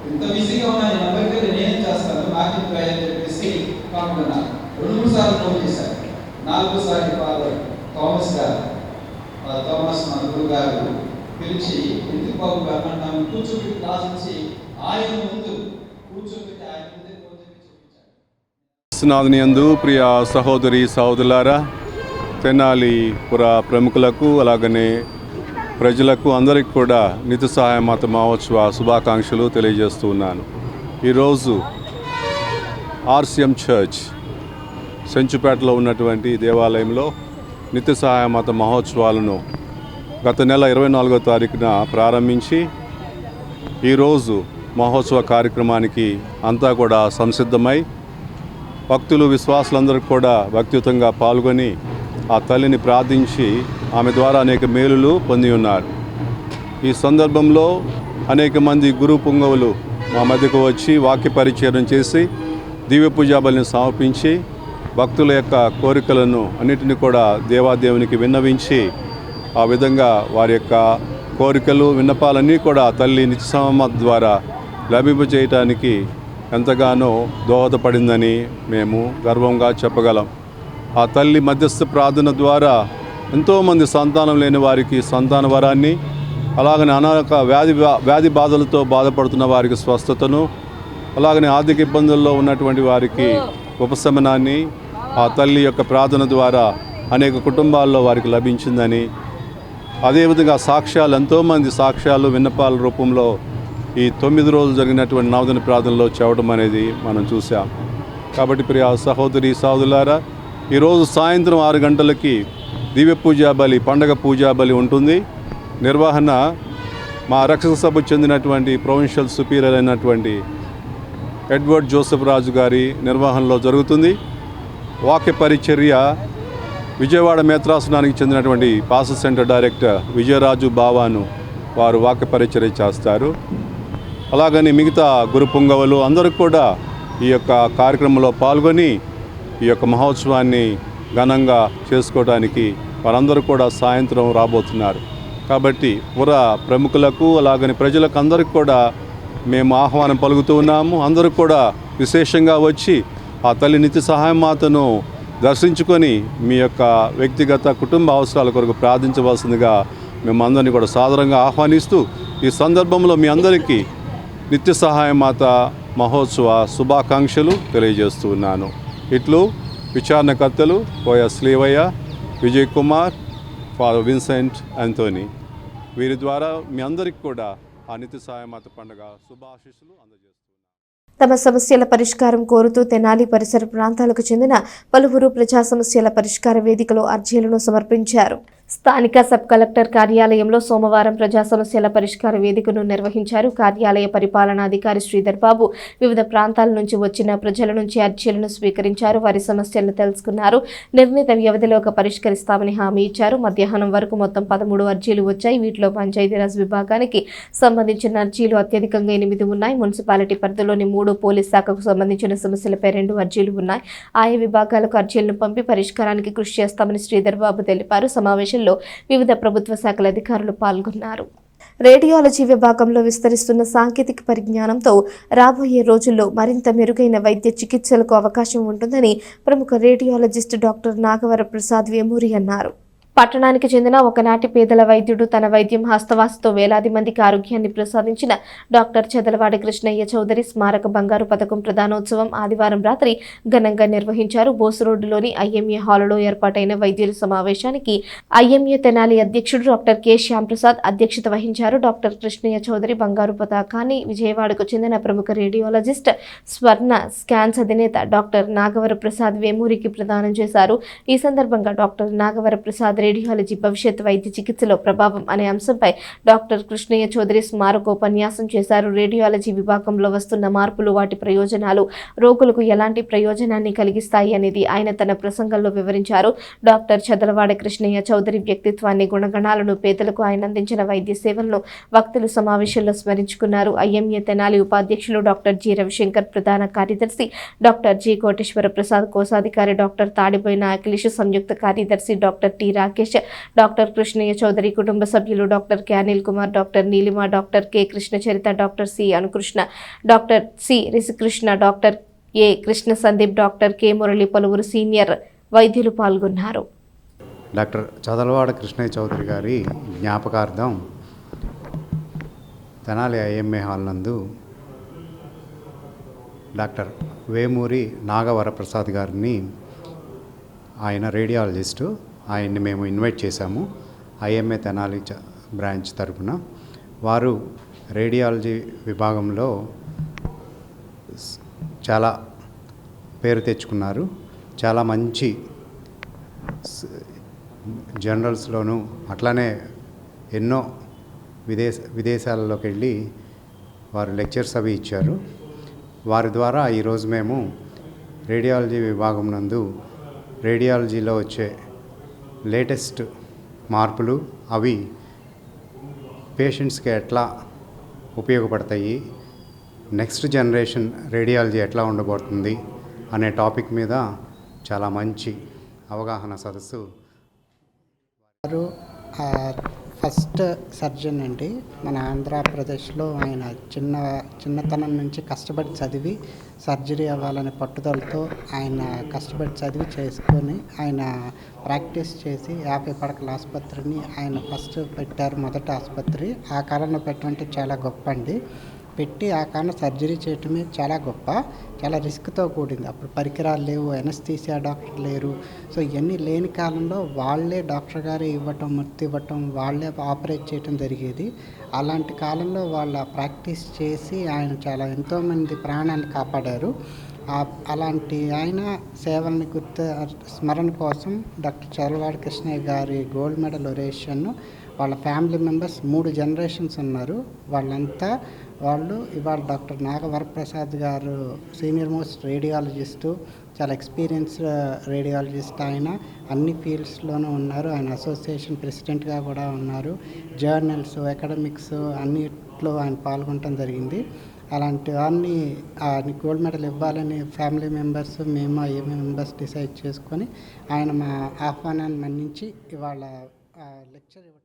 ఇంత బిజీగా ఉన్నా నేను అమెరికా నేనేం చేస్తాను, నాకు అని చెప్పేసి కాకుండా 2-3 సార్లు ఫోన్ చేశాను. 4వ సారి ఫాదర్ థామస్ మా గురువు గారు పిలిచి, ఎందుకు బాబు గారు నన్ను కూర్చోబెట్టి క్లాస్ ఇచ్చి ఆయన ముందు కూర్చోబెట్టి ఆయన ముందే చూపించారు. నాథుని యందు ప్రియ సహోదరి సహోదరులారా, తెనాలి పుర ప్రముఖులకు అలాగనే ప్రజలకు అందరికి కూడా నిత్య సహాయ మాత మహోత్సవ శుభాకాంక్షలు తెలియజేస్తూ ఉన్నాను. ఈరోజు ఆర్సిఎం చర్చ్ సెంచుపేటలో ఉన్నటువంటి దేవాలయంలో నిత్య సహాయ మాత మహోత్సవాలను గత నెల 24వ తారీఖున ప్రారంభించి ఈరోజు మహోత్సవ కార్యక్రమానికి అంతా కూడా సంసిద్ధమై భక్తులు విశ్వాసులందరూ కూడా భక్తియుతంగా పాల్గొని ఆ తల్లిని ప్రార్థించి ఆమె ద్వారా అనేక మేలులు పొంది ఉన్నారు. ఈ సందర్భంలో అనేక మంది గురు పుంగవులు మా మధ్యకు వచ్చి వాక్య పరిచయం చేసి దివ్య పూజాబలిని సమర్పించి భక్తుల యొక్క కోరికలను అన్నిటిని కూడా దేవాదేవునికి విన్నవించి ఆ విధంగా వారి యొక్క కోరికలు విన్నపాలన్నీ కూడా తల్లి నిత్యసమ ద్వారా లభింపజేయటానికి ఎంతగానో దోహదపడిందని మేము గర్వంగా చెప్పగలం. ఆ తల్లి మధ్యస్థ ప్రార్థన ద్వారా ఎంతోమంది సంతానం లేని వారికి సంతాన వరాన్ని, అలాగనే అనేక వ్యాధి బాధలతో బాధపడుతున్న వారికి స్వస్థతను, అలాగనే ఆర్థిక ఇబ్బందుల్లో ఉన్నటువంటి వారికి ఉపశమనాన్ని ఆ తల్లి యొక్క ప్రార్థన ద్వారా అనేక కుటుంబాల్లో వారికి లభించిందని, అదేవిధంగా సాక్ష్యాలు ఎంతోమంది సాక్ష్యాలు విన్నపాల రూపంలో ఈ 9 రోజులు జరిగినటువంటి నవదిన ప్రార్థనలో చెప్పడం అనేది మనం చూసాం. కాబట్టి ప్రియ సహోదరి సహోదరులారా, ఈరోజు సాయంత్రం 6 గంటలకి దివ్య పూజా బలి, పండగ పూజా బలి ఉంటుంది. నిర్వహణ మా రక్షక సభకు చెందినటువంటి ప్రొవిన్షియల్ సుపీరియర్ అయినటువంటి ఎడ్వర్డ్ జోసెఫ్ రాజు గారి నిర్వహణలో జరుగుతుంది. వాక్య పరిచర్య విజయవాడ మేత్రాసనానికి చెందినటువంటి పాస్టర్ సెంటర్ డైరెక్టర్ విజయరాజు బావాను వారు వాక్య పరిచర్య చేస్తారు. అలాగని మిగతా గురు పుంగవులు అందరూ కూడా ఈ యొక్క కార్యక్రమంలో పాల్గొని ఈ యొక్క మహోత్సవాన్ని ఘనంగా చేసుకోవడానికి వారందరూ కూడా సాయంత్రం రాబోతున్నారు. కాబట్టి పుర ప్రముఖులకు అలాగని ప్రజలకు అందరికి కూడా మేము ఆహ్వానం పలుకుతూ ఉన్నాము. అందరూ కూడా విశేషంగా వచ్చి ఆ తల్లి నిత్య సహాయ మాతను దర్శించుకొని మీ యొక్క వ్యక్తిగత కుటుంబ అవసరాల కొరకు ప్రార్థించవలసిందిగా మేము అందరినీ కూడా సాదరంగా ఆహ్వానిస్తూ ఈ సందర్భంలో మీ అందరికీ నిత్య సహాయ మాత మహోత్సవ శుభాకాంక్షలు తెలియజేస్తూ ఉన్నాను. ఇట్లు విచారణకర్తలు Poya Srivayya, Vijay Kumar, father Vincent Anthony, వీరి ద్వారా మీ అందరికీ కూడా ఆ నిత్య సహాయ మాత పండుగ శుభాశీస్సులు అందజేస్తున్నారు. తమ సమస్యల పరిష్కారం కోరుతూ తెనాలి పరిసర ప్రాంతాలకు చెందిన పలువురు ప్రజా సమస్యల పరిష్కార వేదికలో అర్జీలను సమర్పించారు. స్థానిక సబ్ కలెక్టర్ కార్యాలయంలో సోమవారం ప్రజా సమస్యల పరిష్కార వేదికను నిర్వహించారు. కార్యాలయ పరిపాలనాధికారి శ్రీధర్ బాబు వివిధ ప్రాంతాల నుంచి వచ్చిన ప్రజల నుంచి అర్జీలను స్వీకరించారు. వారి సమస్యలను తెలుసుకున్నారు. నిర్ణీత వ్యవధిలోగా పరిష్కరిస్తామని హామీ ఇచ్చారు. మధ్యాహ్నం వరకు మొత్తం 13 అర్జీలు వచ్చాయి. వీటిలో పంచాయతీరాజ్ విభాగానికి సంబంధించిన అర్జీలు అత్యధికంగా 8 ఉన్నాయి. మున్సిపాలిటీ పరిధిలోని 3, పోలీస్ శాఖకు సంబంధించిన సమస్యలపై 2 అర్జీలు ఉన్నాయి. ఆయా విభాగాలకు అర్జీలను పంపి పరిష్కారానికి కృషి చేస్తామని శ్రీధర్ బాబు తెలిపారు. సమావేశంలో వివిధ ప్రభుత్వ శాఖల అధికారులు పాల్గొన్నారు. రేడియాలజీ విభాగంలో విస్తరిస్తున్న సాంకేతిక పరిజ్ఞానంతో రాబోయే రోజుల్లో మరింత మెరుగైన వైద్య చికిత్సలకు అవకాశం ఉంటుందని ప్రముఖ రేడియాలజిస్ట్ డాక్టర్ నాగవర ప్రసాద్ వేమూరి అన్నారు. పట్టణానికి చెందిన ఒకనాటి పేదల వైద్యుడు తన వైద్యం హస్తవాసితో వేలాది మందికి ఆరోగ్యాన్ని ప్రసాదించిన డాక్టర్ చదలవాడ కృష్ణయ్య చౌదరి స్మారక బంగారు పథకం ప్రధానోత్సవం ఆదివారం రాత్రి ఘనంగా నిర్వహించారు. బోసు రోడ్డులోని ఐఎంఏ హాలులో ఏర్పాటైన వైద్యుల సమావేశానికి ఐఎంఏ తెనాలి అధ్యక్షుడు డాక్టర్ కె శ్యాంప్రసాద్ అధ్యక్షత వహించారు. డాక్టర్ కృష్ణయ్య చౌదరి బంగారు పతాకాన్ని విజయవాడకు చెందిన ప్రముఖ రేడియాలజిస్ట్ స్వర్ణ స్కాన్స్ అధినేత డాక్టర్ నాగవర ప్రసాద్ వేమూరికి ప్రదానం చేశారు. ఈ సందర్భంగా డాక్టర్ నాగవర ప్రసాద్ రేడియాలజీ భవిష్యత్ వైద్య చికిత్సలో ప్రభావం అనే అంశంపై డాక్టర్ కృష్ణయ్య చౌదరి స్మారకోపన్యాసం చేశారు. రేడియాలజీ విభాగంలో వస్తున్న మార్పులు, వాటి ప్రయోజనాలు, రోగులకు ఎలాంటి ప్రయోజనాన్ని కలిగిస్తాయి అనేది ఆయన తన ప్రసంగంలో వివరించారు. డాక్టర్ చదలవాడ కృష్ణయ్య చౌదరి వ్యక్తిత్వాన్ని, గుణగణాలను, పేదలకు ఆయన అందించిన వైద్య సేవలను వక్తలు సమావేశంలో స్మరించుకున్నారు. ఐఎంఏ తెనాలి ఉపాధ్యక్షులు డాక్టర్ జి రవిశంకర్, ప్రధాన కార్యదర్శి డాక్టర్ జి కోటేశ్వర ప్రసాద్, కోశాధికారి డాక్టర్ తాడిబోయిన అఖిలేష్, సంయుక్త కార్యదర్శి doctor T Rakesh, doctor Krishnaiah Chowdary కుటుంబ సభ్యులు doctor K Anil Kumar, doctor Neelima, doctor K Krishna Charitha, doctor C Anukrishna, doctor C Rishikrishna, doctor A Krishna Sandeep, doctor K Murali, పలువురు సీనియర్ వైద్యులు పాల్గొన్నారు. డాక్టర్ చదలవాడ కృష్ణయ్య చౌదరి గారి జ్ఞాపకార్థం తెనాలి ఐఎంఏ హాల్ నందు డాక్టర్ వేమూరి నాగవరప్రసాద్ గారిని, ఆయన రేడియాలజిస్టు, ఆయన్ని మేము ఇన్వైట్ చేశాము ఐఎంఏ తెనాలి బ్రాంచ్ తరపున. వారు రేడియాలజీ విభాగంలో చాలా పేరు తెచ్చుకున్నారు. చాలా మంచి జర్నల్స్లోనూ అట్లానే ఎన్నో విదేశాలలోకి వెళ్ళి వారు లెక్చర్స్ అవి ఇచ్చారు. వారి ద్వారా ఈరోజు మేము రేడియాలజీ విభాగం నందు రేడియాలజీలో వచ్చే లేటెస్ట్ మార్పులు, అవి పేషెంట్స్కి ఎట్లా ఉపయోగపడతాయి, నెక్స్ట్ జనరేషన్ రేడియాలజీ ఎట్లా ఉండబోతుంది అనే టాపిక్ మీద చాలా మంచి అవగాహన సదస్సు. వారు ఫస్ట్ సర్జన్ అండి మన ఆంధ్రప్రదేశ్లో. ఆయన చిన్నతనం నుంచి కష్టపడి చదివి సర్జరీ అవ్వాలనే పట్టుదలతో ఆయన కష్టపడి చదివి చేసుకొని ఆయన ప్రాక్టీస్ చేసి 50 పడకల ఆసుపత్రిని ఆయన ఫస్ట్ పెట్టారు, మొదటి ఆసుపత్రి. ఆ కాలంలో పెట్టమంటే చాలా గొప్ప అండి. పెట్టి ఆ కారణం సర్జరీ చేయటమే చాలా గొప్ప, చాలా రిస్క్తో కూడింది. అప్పుడు పరికరాలు లేవు, ఎనస్థీసియా డాక్టర్ లేరు. సో ఇవన్నీ లేని కాలంలో వాళ్ళే డాక్టర్ గారే ముర్తి ఇవ్వటం, వాళ్ళే ఆపరేట్ చేయటం జరిగేది. అలాంటి కాలంలో వాళ్ళ ప్రాక్టీస్ చేసి ఆయన చాలా ఎంతోమంది ప్రాణాలు కాపాడారు. అలాంటి ఆయన సేవల్ని స్మరణ కోసం డాక్టర్ చదలవాడ కృష్ణయ్య గారి గోల్డ్ మెడల్ ఒరేషన్, వాళ్ళ ఫ్యామిలీ మెంబర్స్ 3 జనరేషన్స్ ఉన్నారు. వాళ్ళు ఇవాళ డాక్టర్ నాగవరప్రసాద్ గారు సీనియర్ మోస్ట్ రేడియాలజిస్టు, చాలా ఎక్స్పీరియన్స్డ్ రేడియాలజిస్ట్. ఆయన అన్ని ఫీల్డ్స్లోనూ ఉన్నారు. ఆయన అసోసియేషన్ ప్రెసిడెంట్గా కూడా ఉన్నారు. జర్నల్స్, అకాడమిక్స్ అన్నిట్లో ఆయన పాల్గొనడం జరిగింది. అలాంటి వారిని గోల్డ్ మెడల్ ఇవ్వాలని ఫ్యామిలీ మెంబర్స్, మేము ఐఎంఏ మెంబర్స్ డిసైడ్ చేసుకొని ఆయన మా ఆహ్వానాన్ని మన్నించి ఇవాళ లెక్చర్ ఇవ్వడానికి.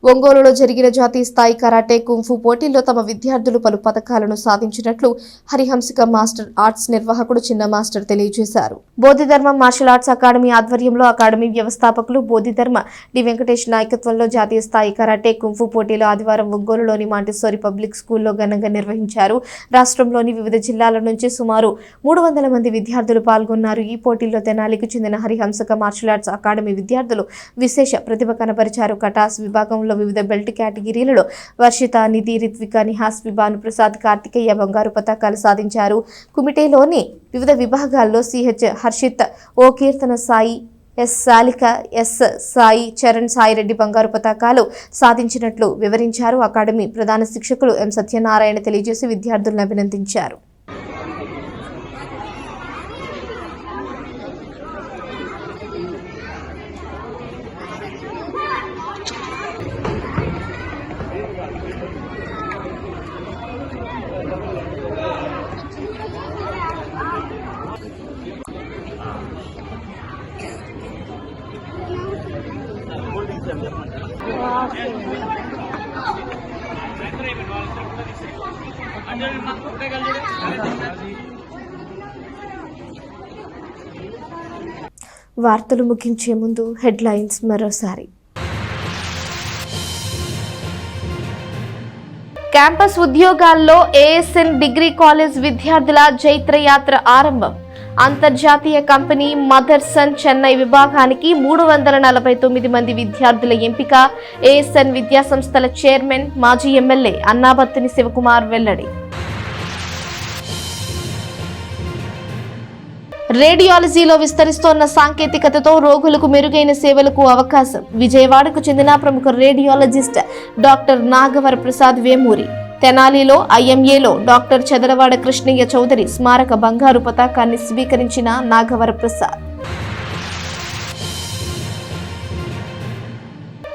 ఒంగోలులో జరిగిన జాతీయ స్థాయి కరాటే కుంఫు పోటీల్లో తమ విద్యార్థులు పలు పథకాలను సాధించినట్లు హరిహంసిక మాస్టర్ ఆర్ట్స్ నిర్వాహకుడు చిన్న మాస్టర్ తెలియజేశారు. బోధిధర్మ మార్షల్ ఆర్ట్స్ అకాడమీ ఆధ్వర్యంలో అకాడమీ వ్యవస్థాపకులు బోధిధర్మ డి వెంకటేష్ నాయకత్వంలో జాతీయ స్థాయి కరాటే కుంఫు పోటీలు ఆదివారం ఒంగోలులోని మాంటిస్సోరీ పబ్లిక్ స్కూల్లో ఘనంగా నిర్వహించారు. రాష్ట్రంలోని వివిధ జిల్లాల నుంచి సుమారు 300 మంది విద్యార్థులు పాల్గొన్నారు. ఈ పోటీల్లో తెనాలికి చెందిన హరిహంసిక మార్షల్ ఆర్ట్స్ అకాడమీ విద్యార్థులు విశేష ప్రతిభ కనబరిచారు. కటాస్ విభాగంలో వివిధ బెల్ట్ కేటగిరీలలో వర్షిత, నిధి, రిత్విక, నిహాస్, భానుప్రసాద్, కార్తికేయ బంగారు పతకాలు సాధించారు. కుమిటేలోని వివిధ విభాగాల్లో సిహెచ్ హర్షిత్, ఓ కీర్తన సాయి, ఎస్ సాలిక, ఎస్ సాయి చరణ్, సాయిరెడ్డి బంగారు పతకాలు సాధించినట్లు వివరించారు. అకాడమీ ప్రధాన శిక్షకులు ఎం సత్యనారాయణ తెలియజేసి విద్యార్థులను అభినందించారు. వార్తలు ముగించే ముందు హెడ్లైన్స్ మరోసారి. క్యాంపస్ ఉద్యోగాల్లో ఏఎస్ఎన్ డిగ్రీ కాలేజ్ విద్యార్థుల జైత్రయాత్ర ఆరంభం. అంతర్జాతీయ కంపెనీ మదర్సన్ చెన్నై విభాగానికి 349 మంది విద్యార్థుల ఎంపిక. ఏఎస్ఎన్ విద్యా సంస్థల చైర్మన్, మాజీ ఎమ్మెల్యే అన్నాబత్తుని శివకుమార్ వెల్లడి. రేడియాలజీలో విస్తరిస్తోన్న సాంకేతికతతో రోగులకు మెరుగైన సేవలకు అవకాశం. విజయవాడకు చెందిన ప్రముఖ రేడియాలజిస్ట్ డాక్టర్ నాగవర ప్రసాద్ వేమూరి. తెనాలిలో ఐఎంఏలో డాక్టర్ చదలవాడ కృష్ణయ్య చౌదరి స్మారక బంగారు పతాకాన్ని స్వీకరించిన నాగవర ప్రసాద్.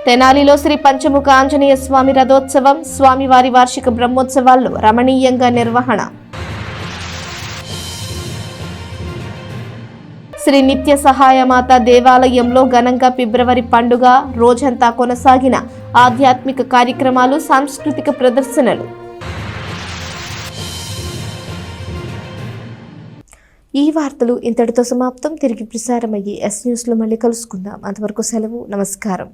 తెనాలిలో శ్రీ పంచముఖ ఆంజనేయ స్వామి రథోత్సవం, స్వామివారి వార్షిక బ్రహ్మోత్సవాల్లో రమణీయంగా నిర్వహణ. శ్రీ నిత్య సహాయమాత దేవాలయంలో ఘనంగా ఫిబ్రవరి పండుగ రోజంతా కొనసాగిన ఆధ్యాత్మిక కార్యక్రమాలు, సాంస్కృతిక ప్రదర్శనలు. ఈ వార్తలు ఇంతటితో సమాప్తం. తిరిగి ప్రసారమయ్యే ఎస్ న్యూస్లో మళ్ళీ కలుసుకుందాం. అంతవరకు సెలవు. నమస్కారం.